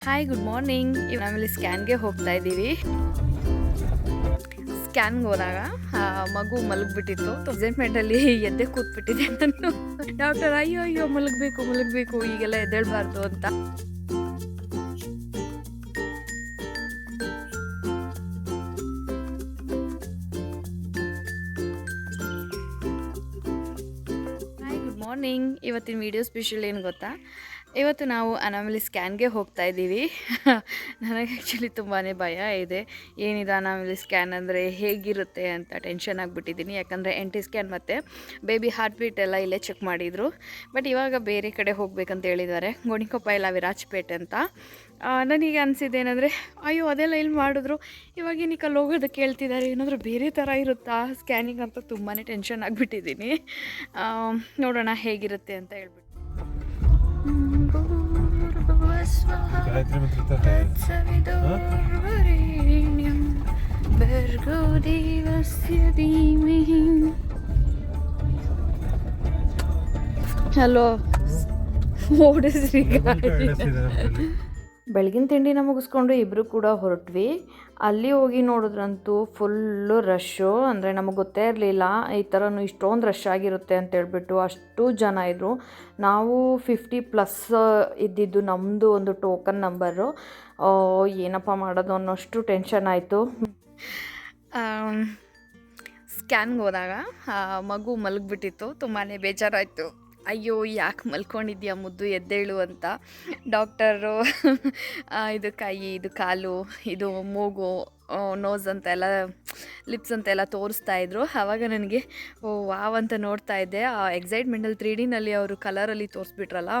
Hi good morning. ನಾವಿಲ್ಲಿ ಸ್ಕ್ಯಾನ್ಗೆ ಹೋಗ್ತಾ ಇದ್ದೀವಿ. ಸ್ಕ್ಯಾನ್ಗೆ ಹೋದಾಗ ಮಗು ಮಲಗಿಬಿಟ್ಟಿತ್ತು. ಪ್ರೆಸೆಂಟ್ಮೆಂಟಲ್ಲಿ ಎದ್ದೆ ಕೂತ್ಬಿಟ್ಟಿದೆ ನಾನು. ಡಾಕ್ಟರ್ ಅಯ್ಯೋ ಅಯ್ಯೋ ಮಲಗಬೇಕು ಈಗೆಲ್ಲ ಎದ್ದೇಳಬಾರ್ದು ಅಂತ. Hi good morning. ಇವತ್ತಿನ ವಿಡಿಯೋ ಸ್ಪೆಷಲ್ ಏನು ಗೊತ್ತಾ, ಇವತ್ತು ನಾವು ಅನಾಮಲಿ ಸ್ಕ್ಯಾನ್ಗೆ ಹೋಗ್ತಾ ಇದ್ದೀವಿ. ನನಗೆ ಆ್ಯಕ್ಚುಲಿ ತುಂಬಾ ಭಯ ಇದೆ. ಏನಿದೆ ಅನಾಮಲಿ ಸ್ಕ್ಯಾನ್ ಅಂದರೆ ಹೇಗಿರುತ್ತೆ ಅಂತ ಟೆನ್ಷನ್ ಆಗಿಬಿಟ್ಟಿದ್ದೀನಿ. ಯಾಕಂದರೆ NT ಸ್ಕ್ಯಾನ್ ಮತ್ತು ಬೇಬಿ ಹಾರ್ಟ್ ಬೀಟ್ ಎಲ್ಲ ಇಲ್ಲೇ ಚೆಕ್ ಮಾಡಿದರು. ಬಟ್ ಇವಾಗ ಬೇರೆ ಕಡೆ ಹೋಗ್ಬೇಕಂತ ಹೇಳಿದ್ದಾರೆ, ಗೋಣಿಕೊಪ್ಪ ಇಲ್ಲ ವಿರಾಜಪೇಟೆ ಅಂತ. ನನಗೆ ಅನಿಸಿದ್ದೇನೆಂದರೆ ಅಯ್ಯೋ ಅದೆಲ್ಲ ಇಲ್ಲಿ ಮಾಡಿದ್ರು, ಇವಾಗೇನಕ್ಕೆ ಅಲ್ಲಿ ಹೋಗೋದಕ್ಕೆ ಹೇಳ್ತಿದ್ದಾರೆ, ಏನಾದರೂ ಬೇರೆ ಥರ ಇರುತ್ತಾ ಸ್ಕ್ಯಾನಿಂಗ್ ಅಂತ ತುಂಬಾ ಟೆನ್ಷನ್ ಆಗಿಬಿಟ್ಟಿದ್ದೀನಿ. ನೋಡೋಣ ಹೇಗಿರುತ್ತೆ ಅಂತ ಹೇಳ್ಬಿಟ್ಟು. ಹಲೋ, ಓಡಿಸ್ರಿ ಗಾಡಿ. ಬೆಳಗಿನ ತಿಂಡಿನ ಮುಗಿಸ್ಕೊಂಡು ಇಬ್ಬರು ಕೂಡ ಹೊರಟ್ವಿ. ಅಲ್ಲಿ ಹೋಗಿ ನೋಡಿದ್ರಂತೂ ಫುಲ್ಲು ರಶ್ಶು. ಅಂದರೆ ನಮಗೆ ಗೊತ್ತೇ ಇರಲಿಲ್ಲ ಈ ಥರನೂ ಇಷ್ಟೊಂದು ರಶ್ ಆಗಿರುತ್ತೆ ಅಂತೇಳ್ಬಿಟ್ಟು. ಅಷ್ಟು ಜನ ಇದ್ದರು. ನಾವು 50+ ಇದ್ದಿದ್ದು ನಮ್ಮದು ಒಂದು ಟೋಕನ್ ನಂಬರು. ಏನಪ್ಪ ಮಾಡೋದು ಅನ್ನೋಷ್ಟು ಟೆನ್ಷನ್ ಆಯಿತು. ಸ್ಕ್ಯಾನ್ಗೆ ಹೋದಾಗ ಮಗು ಮಲಗಿಬಿಟ್ಟಿತ್ತು. ತುಂಬಾ ಬೇಜಾರಾಯಿತು. ಅಯ್ಯೋ ಯಾಕೆ ಮಲ್ಕೊಂಡಿದ್ಯಾ ಮುದ್ದು ಎದ್ದೇಳು ಅಂತ. ಡಾಕ್ಟರು ಇದು ಕೈ, ಇದು ಕಾಲು, ಇದು ಮೂಗು, ನೋಸ್ ಅಂತೆಲ್ಲ, ಲಿಪ್ಸ್ ಅಂತೆಲ್ಲ ತೋರಿಸ್ತಾಯಿದ್ರು. ಆವಾಗ ನನಗೆ ವಾವ್ ಅಂತ ನೋಡ್ತಾ ಇದ್ದೆ. ಆ ಎಕ್ಸೈಟ್ಮೆಂಟಲ್ಲಿ 3Dನಲ್ಲಿ ಅವರು ಕಲರಲ್ಲಿ ತೋರಿಸ್ಬಿಟ್ರಲ್ಲ,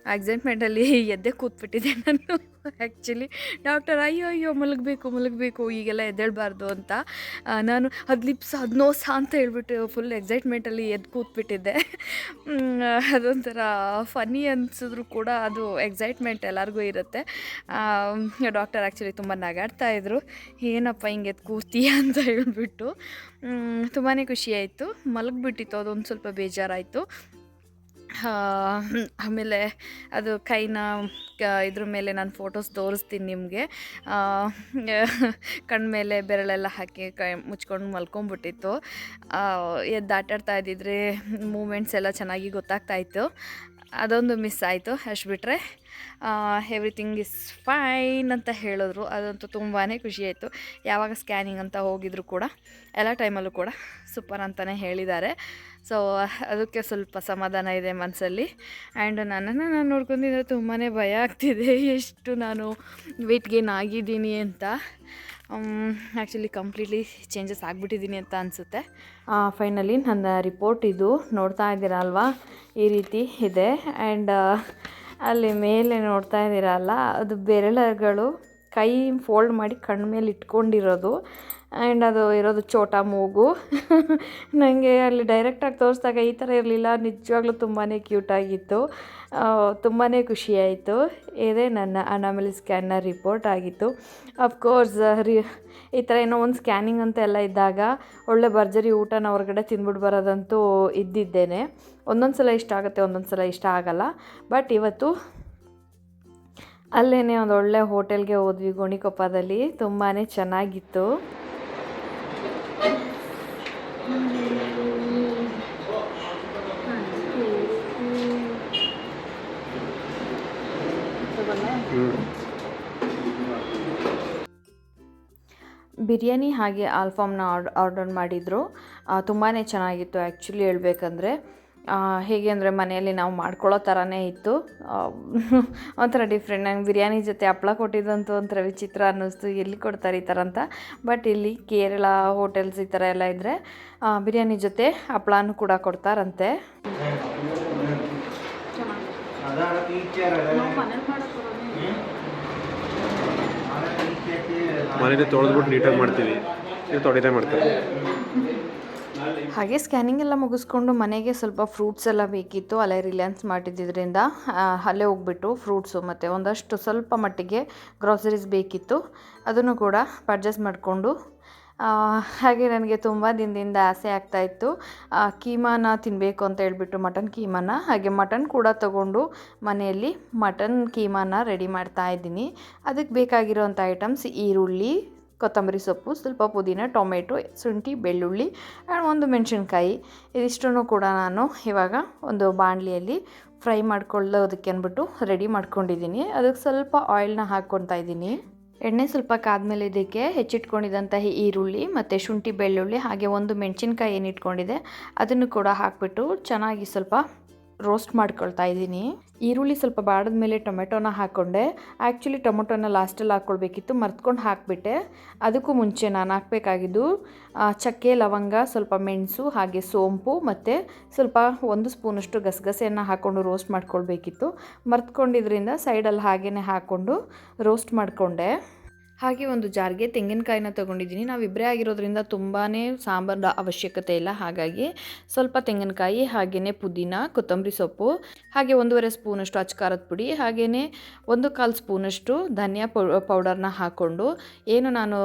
ಆ ಎಕ್ಸೈಟ್ಮೆಂಟಲ್ಲಿ ಎದ್ದೆ ಕೂತ್ಬಿಟ್ಟಿದ್ದೆ ನಾನು. ಆ್ಯಕ್ಚುಲಿ ಡಾಕ್ಟರ್ ಅಯ್ಯೋ ಅಯ್ಯೋ ಮಲಗಬೇಕು ಈಗೆಲ್ಲ ಎದ್ದೇಳಬಾರ್ದು ಅಂತ. ನಾನು ಅದು ಲಿಪ್ಸ್ ಅದು ನೋಸ ಅಂತ ಹೇಳ್ಬಿಟ್ಟು ಫುಲ್ ಎಕ್ಸೈಟ್ಮೆಂಟಲ್ಲಿ ಎದ್ದು ಕೂತ್ಬಿಟ್ಟಿದ್ದೆ. ಅದೊಂಥರ ಫನ್ನಿ ಅನಿಸಿದ್ರು ಕೂಡ ಅದು ಎಕ್ಸೈಟ್ಮೆಂಟ್ ಎಲ್ಲರಿಗೂ ಇರುತ್ತೆ. ಡಾಕ್ಟರ್ ಆ್ಯಕ್ಚುಲಿ ತುಂಬ ನಗಾಡ್ತಾಯಿದ್ರು, ಏನಪ್ಪ ಹಿಂಗೆ ಎದ್ದು ಕೂತೀಯ ಅಂತ ಹೇಳ್ಬಿಟ್ಟು. ತುಂಬಾ ಖುಷಿಯಾಯಿತು. ಮಲಗಿಬಿಟ್ಟಿತ್ತು, ಅದೊಂದು ಸ್ವಲ್ಪ ಬೇಜಾರಾಯಿತು. ಆಮೇಲೆ ಅದು ಕೈನ ಇದ್ರ ಮೇಲೆ ನಾನು ಫೋಟೋಸ್ ತೋರಿಸ್ತೀನಿ ನಿಮಗೆ. ಕಣ್ಮೇಲೆ ಬೆರಳೆಲ್ಲ ಹಾಕಿ ಕೈ ಮುಚ್ಕೊಂಡು ಮಲ್ಕೊಂಬಿಟ್ಟಿತ್ತು. ಎದ್ದು ಆಟಾಡ್ತಾ ಇದ್ದಿದ್ರೆ ಮೂಮೆಂಟ್ಸ್ ಎಲ್ಲ ಚೆನ್ನಾಗಿ ಗೊತ್ತಾಗ್ತಾಯಿತ್ತು. ಅದೊಂದು ಮಿಸ್ ಆಯಿತು. ಅಷ್ಟು ಬಿಟ್ಟರೆ ಎವ್ರಿಥಿಂಗ್ ಇಸ್ ಫೈನ್ ಅಂತ ಹೇಳಿದ್ರು. ಅದಂತೂ ತುಂಬಾ ಖುಷಿಯಾಯಿತು. ಯಾವಾಗ ಸ್ಕ್ಯಾನಿಂಗ್ ಅಂತ ಹೋಗಿದ್ರು ಕೂಡ ಎಲ್ಲ ಟೈಮಲ್ಲೂ ಕೂಡ ಸೂಪರ್ ಅಂತಲೇ ಹೇಳಿದ್ದಾರೆ. ಸೊ ಅದಕ್ಕೆ ಸ್ವಲ್ಪ ಸಮಾಧಾನ ಇದೆ ಮನಸ್ಸಲ್ಲಿ. ಆ್ಯಂಡ್ ನನ್ನನ್ನು ನಾನು ನೋಡ್ಕೊಂಡಿದ್ರೆ ತುಂಬಾ ಭಯ ಆಗ್ತಿದೆ, ಎಷ್ಟು ನಾನು ವೆಯ್ಟ್ ಗೇನ್ ಆಗಿದ್ದೀನಿ ಅಂತ. ಆ್ಯಕ್ಚುಲಿ ಕಂಪ್ಲೀಟ್ಲಿ ಚೇಂಜಸ್ ಆಗಿಬಿಟ್ಟಿದ್ದೀನಿ ಅಂತ ಅನಿಸುತ್ತೆ. ಫೈನಲಿ ನನ್ನ ರಿಪೋರ್ಟ್ ಇದು ನೋಡ್ತಾ ಇದ್ದೀರಲ್ವಾ, ಈ ರೀತಿ ಇದೆ. ಆ್ಯಂಡ್ ಅಲ್ಲಿ ಮೇಲೆ ನೋಡ್ತಾ ಇದ್ದೀರಲ್ಲ, ಅದು ಬೆರಳುಗಳು ಕೈ ಫೋಲ್ಡ್ ಮಾಡಿ ಕಣ್ಣು ಮೇಲೆ ಇಟ್ಕೊಂಡಿರೋದು. ಆ್ಯಂಡ್ ಅದು ಇರೋದು ಚೋಟ ಮೂಗು. ನನಗೆ ಅಲ್ಲಿ ಡೈರೆಕ್ಟಾಗಿ ತೋರಿಸಿದಾಗ ಈ ಥರ ಇರಲಿಲ್ಲ. ನಿಜವಾಗ್ಲೂ ತುಂಬಾ ಕ್ಯೂಟಾಗಿತ್ತು. ತುಂಬಾ ಖುಷಿಯಾಯಿತು. ಇದೇ ನನ್ನ ಅನಾಮಲಿ ಸ್ಕ್ಯಾನ್ನ ರಿಪೋರ್ಟ್ ಆಗಿತ್ತು. ಅಫ್ಕೋರ್ಸ್ ಈ ಥರ ಏನೋ ಒಂದು ಸ್ಕ್ಯಾನಿಂಗ್ ಅಂತ ಎಲ್ಲ ಇದ್ದಾಗ ಒಳ್ಳೆ ಭರ್ಜರಿ ಊಟನ ಹೊರಗಡೆ ತಿಂದ್ಬಿಟ್ಟು ಬರೋದಂತೂ ಇದ್ದಿದ್ದೇನೆ. ಒಂದೊಂದು ಸಲ ಇಷ್ಟ ಆಗುತ್ತೆ, ಒಂದೊಂದು ಸಲ ಇಷ್ಟ ಆಗಲ್ಲ. ಬಟ್ ಇವತ್ತು ಅಲ್ಲೇ ಒಂದು ಒಳ್ಳೆ ಹೋಟೆಲ್ಗೆ ಹೋದ್ವಿ ಗೋಣಿಕೊಪ್ಪದಲ್ಲಿ. ತುಂಬಾ ಚೆನ್ನಾಗಿತ್ತು. ಬಿರಿಯಾನಿ ಹಾಗೆ ಆಲ್ಫಾಮ್ನ ಆರ್ಡರ್ ಮಾಡಿದರು. ತುಂಬಾ ಚೆನ್ನಾಗಿತ್ತು ಆ್ಯಕ್ಚುಲಿ ಹೇಳ್ಬೇಕಂದ್ರೆ. ಹೇಗೆ ಅಂದರೆ ಮನೆಯಲ್ಲಿ ನಾವು ಮಾಡ್ಕೊಳ್ಳೋ ಥರನೇ ಇತ್ತು. ಒಂಥರ ಡಿಫ್ರೆಂಟ್. ನಂಗೆ ಬಿರಿಯಾನಿ ಜೊತೆ ಹಪ್ಳ ಕೊಟ್ಟಿದ್ದಂತೂ ಒಂಥರ ವಿಚಿತ್ರ ಅನ್ನಿಸ್ತು, ಎಲ್ಲಿ ಕೊಡ್ತಾರೆ ಈ ಥರ ಅಂತ. ಬಟ್ ಇಲ್ಲಿ ಕೇರಳ ಹೋಟೆಲ್ಸ್ ಈ ಥರ ಎಲ್ಲ ಇದ್ದರೆ ಬಿರಿಯಾನಿ ಜೊತೆ ಹಪ್ಳನೂ ಕೂಡ ಕೊಡ್ತಾರಂತೆ. ಮನೇಲಿ ತೊಳೆದ್ಬಿಟ್ಟು ನೀಟಾಗಿ ಮಾಡ್ತೀವಿ, ಇದು ತೊಳೆದೇ ಮಾಡ್ತಾರೆ. ಹಾಗೆ ಸ್ಕ್ಯಾನಿಂಗ್ ಎಲ್ಲ ಮುಗಿಸ್ಕೊಂಡು ಮನೆಗೆ ಸ್ವಲ್ಪ ಫ್ರೂಟ್ಸ್ ಎಲ್ಲ ಬೇಕಿತ್ತು. ಅಲ್ಲೇ ರಿಲಯನ್ಸ್ ಮಾಡಿದ್ದಿದ್ದರಿಂದ ಅಲ್ಲೇ ಹೋಗ್ಬಿಟ್ಟು ಫ್ರೂಟ್ಸು ಮತ್ತು ಒಂದಷ್ಟು ಸ್ವಲ್ಪ ಮಟ್ಟಿಗೆ ಗ್ರಾಸರೀಸ್ ಬೇಕಿತ್ತು. ಅದನ್ನು ಕೂಡ ಪರ್ಚೇಸ್ ಮಾಡಿಕೊಂಡು ಹಾಗೆ ನನಗೆ ತುಂಬ ದಿನದಿಂದ ಆಸೆ ಆಗ್ತಾಯಿತ್ತು ಕೀಮಾನ ತಿನ್ನಬೇಕು ಅಂತ ಹೇಳ್ಬಿಟ್ಟು, ಮಟನ್ ಕೀಮಾನ. ಹಾಗೆ ಮಟನ್ ಕೂಡ ತಗೊಂಡು ಮನೆಯಲ್ಲಿ ಮಟನ್ ಕೀಮಾನ ರೆಡಿ ಮಾಡ್ತಾ ಇದ್ದೀನಿ. ಅದಕ್ಕೆ ಬೇಕಾಗಿರೋವಂಥ ಐಟಮ್ಸ್ ಈರುಳ್ಳಿ, ಕೊತ್ತಂಬರಿ ಸೊಪ್ಪು, ಸ್ವಲ್ಪ ಪುದೀನ, ಟೊಮೆಟೊ, ಶುಂಠಿ, ಬೆಳ್ಳುಳ್ಳಿ, ಒಂದು ಮೆಣಸಿನ್ಕಾಯಿ. ಇದಿಷ್ಟನ್ನು ಕೂಡ ನಾನು ಇವಾಗ ಒಂದು ಬಾಣಲಿಯಲ್ಲಿ ಫ್ರೈ ಮಾಡ್ಕೊಳ್ಳೋದಕ್ಕೆ ಅಂದ್ಬಿಟ್ಟು ರೆಡಿ ಮಾಡ್ಕೊಂಡಿದ್ದೀನಿ. ಅದಕ್ಕೆ ಸ್ವಲ್ಪ ಆಯಿಲ್ನ ಹಾಕ್ಕೊತಾ ಇದ್ದೀನಿ. ಎಣ್ಣೆ ಸ್ವಲ್ಪ ಕಾದ್ಮೇಲೆ ಇದಕ್ಕೆ ಹೆಚ್ಚಿಟ್ಕೊಂಡಿದ್ದಂತಹ ಈರುಳ್ಳಿ ಮತ್ತು ಶುಂಠಿ, ಬೆಳ್ಳುಳ್ಳಿ, ಹಾಗೆ ಒಂದು ಮೆಣಸಿನ್ಕಾಯಿ ಏನು ಇಟ್ಕೊಂಡಿದೆ ಅದನ್ನು ಕೂಡ ಹಾಕಿಬಿಟ್ಟು ಚೆನ್ನಾಗಿ ಸ್ವಲ್ಪ ರೋಸ್ಟ್ ಮಾಡ್ಕೊಳ್ತಾ ಇದ್ದೀನಿ. ಈರುಳ್ಳಿ ಸ್ವಲ್ಪ ಬಾಡಿದ ಮೇಲೆ ಟೊಮೆಟೊನ ಹಾಕ್ಕೊಂಡೆ. ಆ್ಯಕ್ಚುಲಿ ಟೊಮೆಟೊನ ಲಾಸ್ಟಲ್ಲಿ ಹಾಕ್ಕೊಳ್ಬೇಕಿತ್ತು, ಮರ್ತ್ಕೊಂಡು ಹಾಕಿಬಿಟ್ಟೆ. ಅದಕ್ಕೂ ಮುಂಚೆ ನಾನು ಹಾಕಬೇಕಾಗಿದ್ದು ಚಕ್ಕೆ, ಲವಂಗ, ಸ್ವಲ್ಪ ಮೆಣಸು, ಹಾಗೆ ಸೋಂಪು ಮತ್ತು ಸ್ವಲ್ಪ 1 ಸ್ಪೂನಷ್ಟು ಗಸಗಸೆಯನ್ನು ಹಾಕ್ಕೊಂಡು ರೋಸ್ಟ್ ಮಾಡ್ಕೊಳ್ಬೇಕಿತ್ತು. ಮರ್ತ್ಕೊಂಡಿದ್ರಿಂದ ಸೈಡಲ್ಲಿ ಹಾಗೇ ಹಾಕ್ಕೊಂಡು ರೋಸ್ಟ್ ಮಾಡಿಕೊಂಡೆ. ಹಾಗೆ ಒಂದು ಜಾರ್ಗೆ ತೆಂಗಿನಕಾಯಿನ ತೊಗೊಂಡಿದ್ದೀನಿ. ನಾವಿಬ್ಬರೇ ಆಗಿರೋದ್ರಿಂದ ತುಂಬಾ ಸಾಂಬಾರದ ಅವಶ್ಯಕತೆ ಇಲ್ಲ. ಹಾಗಾಗಿ ಸ್ವಲ್ಪ ತೆಂಗಿನಕಾಯಿ, ಹಾಗೆಯೇ ಪುದೀನ, ಕೊತ್ತಂಬರಿ ಸೊಪ್ಪು, ಹಾಗೆ 1.5 ಸ್ಪೂನಷ್ಟು ಅಚ್ಕಾರದ ಪುಡಿ, ಹಾಗೆಯೇ 1/4 ಸ್ಪೂನಷ್ಟು ಧನಿಯಾ ಪೌಡರ್ನ ಹಾಕ್ಕೊಂಡು ಏನು ನಾನು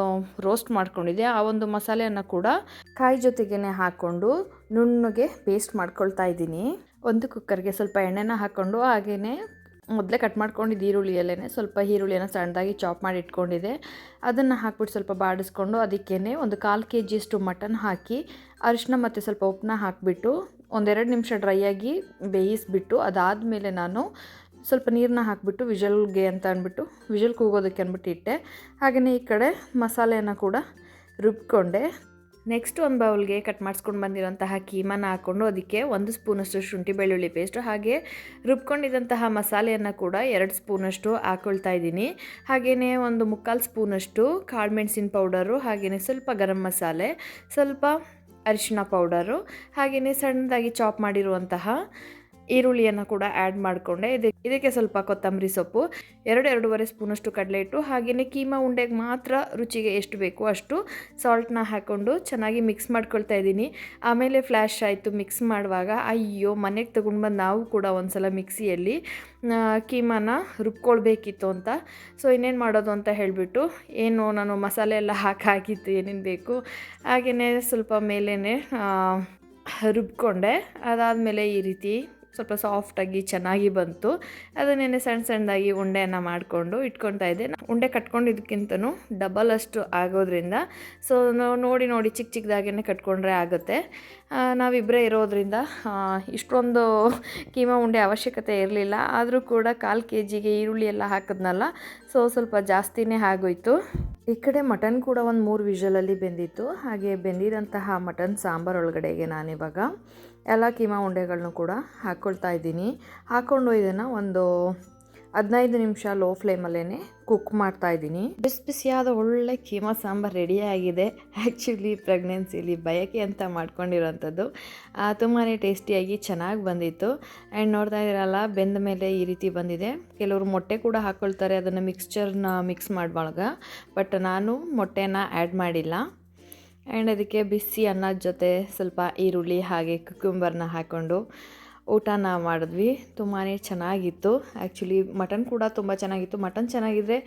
ರೋಸ್ಟ್ ಮಾಡ್ಕೊಂಡಿದ್ದೆ ಆ ಒಂದು ಮಸಾಲೆಯನ್ನು ಕೂಡ ಕಾಯಿ ಜೊತೆಗೇ ಹಾಕ್ಕೊಂಡು ನುಣ್ಣಗೆ ಪೇಸ್ಟ್ ಮಾಡ್ಕೊಳ್ತಾ ಇದ್ದೀನಿ. ಒಂದು ಕುಕ್ಕರ್ಗೆ ಸ್ವಲ್ಪ ಎಣ್ಣೆನ ಹಾಕ್ಕೊಂಡು ಹಾಗೆಯೇ ಮೊದಲೇ ಕಟ್ ಮಾಡ್ಕೊಂಡಿದ್ದು ಈರುಳ್ಳಿಯಲ್ಲೇ ಸ್ವಲ್ಪ ಈರುಳ್ಳಿಯನ್ನು ಸಣ್ಣದಾಗಿ ಚಾಪ್ ಮಾಡಿ ಇಟ್ಕೊಂಡಿದ್ದೆ. ಅದನ್ನು ಹಾಕ್ಬಿಟ್ಟು ಸ್ವಲ್ಪ ಬಾಡಿಸ್ಕೊಂಡು ಅದಕ್ಕೇ ಒಂದು 1/4 kg ಮಟನ್ ಹಾಕಿ ಅರಿಶಿನ ಮತ್ತು ಸ್ವಲ್ಪ ಉಪ್ಪನ್ನ ಹಾಕಿಬಿಟ್ಟು 1-2 ನಿಮಿಷ ಡ್ರೈ ಆಗಿ ಬೇಯಿಸಿಬಿಟ್ಟು, ಅದಾದಮೇಲೆ ನಾನು ಸ್ವಲ್ಪ ನೀರನ್ನ ಹಾಕಿಬಿಟ್ಟು ವಿಷಲ್ಗೆ ಅಂತ ಅಂದ್ಬಿಟ್ಟು ವಿಷಲ್ ಕೂಗೋದಕ್ಕೆ ಅಂದ್ಬಿಟ್ಟು ಇಟ್ಟೆ. ಹಾಗೆಯೇ ಈ ಕಡೆ ಮಸಾಲೆಯನ್ನು ಕೂಡ ರುಬ್ಕೊಂಡೆ. ನೆಕ್ಸ್ಟ್ ಒಂದು ಬೌಲ್ಗೆ ಕಟ್ ಮಾಡಿಸ್ಕೊಂಡು ಬಂದಿರೋಂತಹ ಕೀಮಾನ ಹಾಕ್ಕೊಂಡು ಅದಕ್ಕೆ 1 ಸ್ಪೂನಷ್ಟು ಶುಂಠಿ ಬೆಳ್ಳುಳ್ಳಿ ಪೇಸ್ಟು, ಹಾಗೆ ರುಬ್ಕೊಂಡಿದ್ದಂತಹ ಮಸಾಲೆಯನ್ನು ಕೂಡ 2 ಸ್ಪೂನಷ್ಟು ಹಾಕ್ಕೊಳ್ತಾ ಇದ್ದೀನಿ. ಹಾಗೆಯೇ 1/4 ಸ್ಪೂನಷ್ಟು ಕಾಳು ಮೆಣಸಿನ ಪೌಡರು, ಹಾಗೆಯೇ ಸ್ವಲ್ಪ ಗರಂ ಮಸಾಲೆ, ಸ್ವಲ್ಪ ಅರಿಶಿನ ಪೌಡರು, ಹಾಗೆಯೇ ಸಣ್ಣದಾಗಿ ಚಾಪ್ ಮಾಡಿರುವಂತಹ ಈರುಳ್ಳಿಯನ್ನು ಕೂಡ ಆ್ಯಡ್ ಮಾಡಿಕೊಂಡೆ. ಇದಕ್ಕೆ ಸ್ವಲ್ಪ ಕೊತ್ತಂಬರಿ ಸೊಪ್ಪು, 2-2.5 ಸ್ಪೂನಷ್ಟು ಕಡಲೆ ಹಿಟ್ಟು, ಹಾಗೆಯೇ ಕೀಮಾ ಉಂಡೆಗೆ ಮಾತ್ರ ರುಚಿಗೆ ಎಷ್ಟು ಬೇಕೋ ಅಷ್ಟು ಸಾಲ್ಟ್ನ ಹಾಕ್ಕೊಂಡು ಚೆನ್ನಾಗಿ ಮಿಕ್ಸ್ ಮಾಡ್ಕೊಳ್ತಾ ಇದ್ದೀನಿ. ಆಮೇಲೆ ಫ್ಲ್ಯಾಶ್ ಆಯಿತು ಮಿಕ್ಸ್ ಮಾಡುವಾಗ, ಅಯ್ಯೋ ಮನೆಗೆ ತೊಗೊಂಡು ಬಂದು ನಾವು ಕೂಡ ಒಂದು ಸಲ ಮಿಕ್ಸಿಯಲ್ಲಿ ಕೀಮಾನ ರುಬ್ಕೊಳ್ಬೇಕಿತ್ತು ಅಂತ. ಸೊ ಇನ್ನೇನು ಮಾಡೋದು ಅಂತ ಹೇಳಿಬಿಟ್ಟು ಏನು ನಾನು ಮಸಾಲೆ ಎಲ್ಲ ಹಾಕಿತ್ತು ಏನೇನು ಬೇಕು ಹಾಗೆಯೇ ಸ್ವಲ್ಪ ಮೇಲೇ ರುಬ್ಕೊಂಡೆ. ಅದಾದಮೇಲೆ ಈ ರೀತಿ ಸ್ವಲ್ಪ ಸಾಫ್ಟಾಗಿ ಚೆನ್ನಾಗಿ ಬಂತು. ಅದನ್ನೇ ಸಣ್ಣದಾಗಿ ಉಂಡೆಯನ್ನು ಮಾಡಿಕೊಂಡು ಇಟ್ಕೊತಾ ಇದ್ದೆ. ಉಂಡೆ ಕಟ್ಕೊಂಡಿದ್ದಕ್ಕಿಂತನೂ ಡಬಲ್ ಅಷ್ಟು ಆಗೋದ್ರಿಂದ ಸೊ ನೋಡಿ ಚಿಕ್ಕದಾಗೇ ಕಟ್ಕೊಂಡ್ರೆ ಆಗುತ್ತೆ. ನಾವಿಬ್ಬರೇ ಇರೋದ್ರಿಂದ ಇಷ್ಟೊಂದು ಕೀಮಾ ಉಂಡೆ ಅವಶ್ಯಕತೆ ಇರಲಿಲ್ಲ. ಆದರೂ ಕೂಡ 1/4 kgಗೆ ಈರುಳ್ಳಿ ಎಲ್ಲ ಹಾಕಿದ್ನಲ್ಲ, ಸೊ ಸ್ವಲ್ಪ ಜಾಸ್ತಿನೇ ಆಗೋಯಿತು. ಈ ಕಡೆ ಮಟನ್ ಕೂಡ ಒಂದು 3 ವಿಷಲಲ್ಲಿ ಬೆಂದಿತ್ತು. ಹಾಗೆ ಬೆಂದಿರೋಂತಹ ಮಟನ್ ಸಾಂಬಾರು ಒಳಗಡೆಗೆ ನಾನಿವಾಗ ಎಲ್ಲ ಕೀಮಾ ಉಂಡೆಗಳನ್ನೂ ಕೂಡ ಹಾಕ್ಕೊಳ್ತಾ ಇದ್ದೀನಿ. ಹಾಕ್ಕೊಂಡು ಇದನ್ನು ಒಂದು 15 ನಿಮಿಷ ಲೋ ಫ್ಲೇಮಲ್ಲೇ ಕುಕ್ ಮಾಡ್ತಾ ಇದ್ದೀನಿ. ಬಿಸಿಯಾದ ಒಳ್ಳೆ ಕೀಮಾ ಸಾಂಬಾರು ರೆಡಿಯಾಗಿದೆ. ಆ್ಯಕ್ಚುಲಿ ಪ್ರೆಗ್ನೆನ್ಸಿಲಿ ಬಯಕೆ ಅಂತ ಮಾಡ್ಕೊಂಡಿರೋಂಥದ್ದು ತುಂಬಾ ಟೇಸ್ಟಿಯಾಗಿ ಚೆನ್ನಾಗಿ ಬಂದಿತ್ತು. ಆ್ಯಂಡ್ ನೋಡ್ತಾ ಇದ್ದೀರಲ್ಲ, ಬೆಂದ ಮೇಲೆ ಈ ರೀತಿ ಬಂದಿದೆ. ಕೆಲವರು ಮೊಟ್ಟೆ ಕೂಡ ಹಾಕ್ಕೊಳ್ತಾರೆ ಅದನ್ನು ಮಿಕ್ಸ್ಚರ್ನ ಮಿಕ್ಸ್ ಮಾಡುವಾಗ, ಬಟ್ ನಾನು ಮೊಟ್ಟೆನ ಆ್ಯಡ್ ಮಾಡಿಲ್ಲ. ಆ್ಯಂಡ್ ಅದಕ್ಕೆ ಬಿಸಿ ಅನ್ನದ ಜೊತೆ ಸ್ವಲ್ಪ ಈರುಳ್ಳಿ ಹಾಗೆ ಕುಕ್ಯುಂಬರ್ನ ಹಾಕ್ಕೊಂಡು ಊಟನ ಮಾಡಿದ್ವಿ. ತುಂಬಾ ಚೆನ್ನಾಗಿತ್ತು. ಆ್ಯಕ್ಚುಲಿ ಮಟನ್ ಕೂಡ ತುಂಬ ಚೆನ್ನಾಗಿತ್ತು. ಮಟನ್ ಚೆನ್ನಾಗಿದ್ದರೆ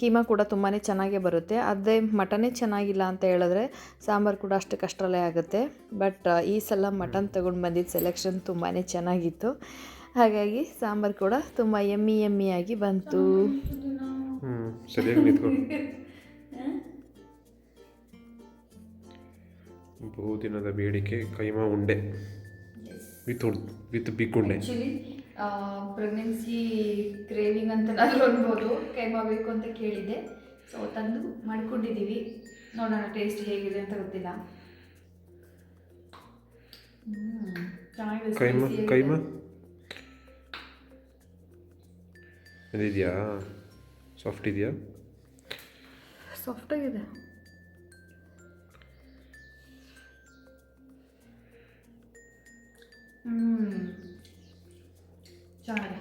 ಕೀಮಾ ಕೂಡ ತುಂಬಾ ಚೆನ್ನಾಗೇ ಬರುತ್ತೆ. ಅದೇ ಮಟನ್ನೇ ಚೆನ್ನಾಗಿಲ್ಲ ಅಂತ ಹೇಳಿದ್ರೆ ಸಾಂಬಾರು ಕೂಡ ಅಷ್ಟಕ್ಕಷ್ಟರಲ್ಲೇ ಆಗುತ್ತೆ. ಬಟ್ ಈ ಸಲ ಮಟನ್ ತೊಗೊಂಡು ಬಂದಿದ್ದು ಸೆಲೆಕ್ಷನ್ ತುಂಬಾ ಚೆನ್ನಾಗಿತ್ತು. ಹಾಗಾಗಿ ಸಾಂಬಾರು ಕೂಡ ತುಂಬ ಯಮ್ಮಿಯಾಗಿ ಬಂತು. ಬಹುದಿನದ ಬೇಡಿಕೆ ಕೈಮಾ ಉಂಡೆ ವಿತ್ ಬಿಗ್ ಉಂಡೆ. ಆ್ಯಕ್ಚುಲಿ ಪ್ರೆಗ್ನೆನ್ಸಿ ಕ್ರೇವಿಂಗ್ ಅಂತ ಅನ್ಬೋದು. ಕೈಮಾ ಬೇಕು ಅಂತ ಕೇಳಿದೆ, ಸೊ ತಂದು ಮಾಡಿಕೊಂಡಿದ್ದೀವಿ. ನೋಡೋಣ ಟೇಸ್ಟ್ ಹೇಗಿದೆ ಅಂತ ಗೊತ್ತಿಲ್ಲ. ಕೈಮಾ ಇದೆಯಾ? ಸಾಫ್ಟ್ ಇದೆಯಾ? ಸಾಫ್ಟಾಗಿದೆ. ಚೆನ್ನಾಗಿದೆ,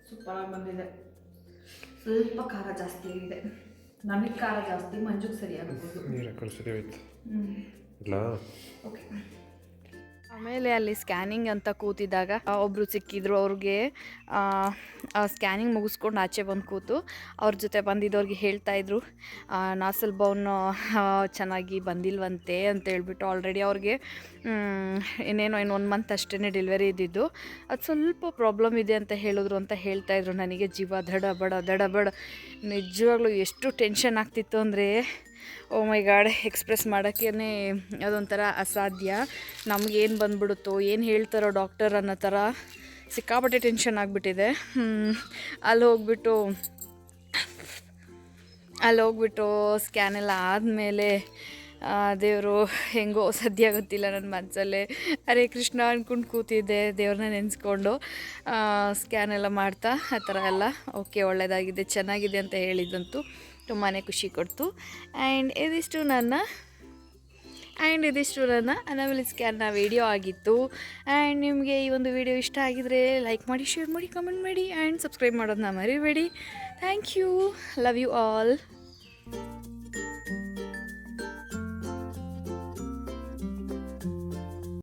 ಸೂಪರಾಗಿ ಬಂದಿದೆ. ಸ್ವಲ್ಪ ಖಾರ ಜಾಸ್ತಿ ಆಗಿದೆ. ನಮಗೆ ಖಾರ ಜಾಸ್ತಿ, ಮಂಜುಗೆ ಸರಿಯಾಗಬಹುದು. ನೀರು ಹಾಕೊಂಡು ಸರಿ ಹೋಯ್ತು. ಇಲ್ಲ ಓಕೆ. ಆಮೇಲೆ ಅಲ್ಲಿ ಸ್ಕ್ಯಾನಿಂಗ್ ಅಂತ ಕೂತಿದ್ದಾಗ ಒಬ್ಬರು ಸಿಕ್ಕಿದ್ರು. ಅವ್ರಿಗೆ ಸ್ಕ್ಯಾನಿಂಗ್ ಮುಗಿಸ್ಕೊಂಡು ಆಚೆ ಬಂದು ಕೂತು ಅವ್ರ ಜೊತೆ ಬಂದಿದ್ದವ್ರಿಗೆ ಹೇಳ್ತಾಯಿದ್ರು ನಾಸಲ್ ಬೌನ್ ಚೆನ್ನಾಗಿ ಬಂದಿಲ್ವಂತೆ ಅಂತ ಹೇಳ್ಬಿಟ್ಟು. ಆಲ್ರೆಡಿ ಅವ್ರಿಗೆ ಇನ್ನೇನೋ 1 ಮಂತ್ ಅಷ್ಟೇ ಡೆಲಿವರಿ ಇದ್ದಿದ್ದು, ಅದು ಸ್ವಲ್ಪ ಪ್ರಾಬ್ಲಮ್ ಇದೆ ಅಂತ ಹೇಳಿದ್ರು ಅಂತ ಹೇಳ್ತಾಯಿದ್ರು. ನನಗೆ ಜೀವ ದಡಬಡ ನಿಜವಾಗ್ಲೂ ಎಷ್ಟು ಟೆನ್ಷನ್ ಆಗ್ತಿತ್ತು ಅಂದರೆ, ಓ ಮೈ ಗಾಡ್, ಎಕ್ಸ್ಪ್ರೆಸ್ ಮಾಡೋಕ್ಕೇ ಅದೊಂಥರ ಅಸಾಧ್ಯ. ನಮಗೇನು ಬಂದ್ಬಿಡುತ್ತೋ, ಏನು ಹೇಳ್ತಾರೋ ಡಾಕ್ಟರ್ ಅನ್ನೋ ಥರ ಸಿಕ್ಕಾಪಟ್ಟೆ ಟೆನ್ಷನ್ ಆಗಿಬಿಟ್ಟಿದೆ. ಅಲ್ಲಿ ಹೋಗ್ಬಿಟ್ಟು ಸ್ಕ್ಯಾನ್ ಎಲ್ಲ ಆದಮೇಲೆ ದೇವರು ಹೆಂಗೋ ಸದ್ಯ ಗೊತ್ತಿಲ್ಲ ನನ್ನ ಮನಸ್ಸಲ್ಲೇ ಹರೇ ಕೃಷ್ಣ ಅಂದ್ಕೊಂಡು ಕೂತಿದ್ದೆ, ದೇವ್ರನ್ನ ನೆನೆಸ್ಕೊಂಡು. ಸ್ಕ್ಯಾನ್ ಎಲ್ಲ ಮಾಡ್ತಾ ಆ ಥರ ಎಲ್ಲ ಓಕೆ, ಒಳ್ಳೆಯದಾಗಿದೆ, ಚೆನ್ನಾಗಿದೆ ಅಂತ ಹೇಳಿದ್ದಂತೂ ತುಂಬಾ ಖುಷಿ ಕೊಡ್ತು. ಆ್ಯಂಡ್ ಇದಿಷ್ಟು ನನ್ನ ಅನಾಮಲಿ ಸ್ಕ್ಯಾನ್ನ ವಿಡಿಯೋ ಆಗಿತ್ತು. ಆ್ಯಂಡ್ ನಿಮಗೆ ಈ ಒಂದು ವಿಡಿಯೋ ಇಷ್ಟ ಆಗಿದರೆ ಲೈಕ್ ಮಾಡಿ, ಶೇರ್ ಮಾಡಿ, ಕಮೆಂಟ್ ಮಾಡಿ ಆ್ಯಂಡ್ ಸಬ್ಸ್ಕ್ರೈಬ್ ಮಾಡೋದನ್ನ ಮರಿಬೇಡಿ. Thank you, love you all.